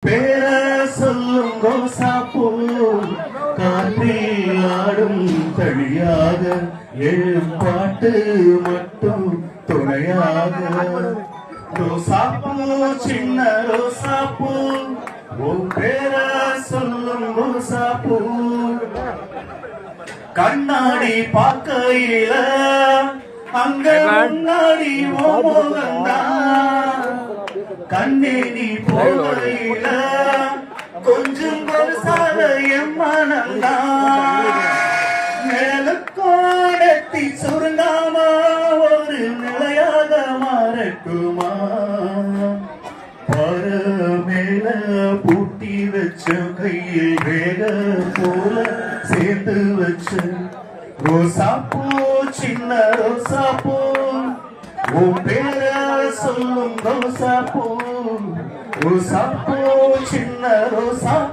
பேர சொல்லும் ரோசாப்பூ காற்றில் ஆடும் தழியாக எழும் பாட்டு மட்டும் துணையாக ரோசாப்பூ சின்ன ரோசாப்பூ உன் பேர சொல்லும் ரோசாப்பூ கண்ணாடி பார்க்கையில அங்க முன்னாடி ஓமோகந்தான் கண்ணே நீ போகையில கொஞ்சம் கொலுசாக என் மனந்தான் மேலக்கோடத்தி சுருங்காம ஒரு நிலையாக மாறட்டுமா பர மேல பூட்டி வச்ச கையில் வேக போல சேர்ந்து வச்ச ரோசாப்பூ சின்ன ரோசாப்பூ உன் பேர சொல்லும் ரோசாப்பூ ரோசாப்பூ சின்ன ரோசாப்பூ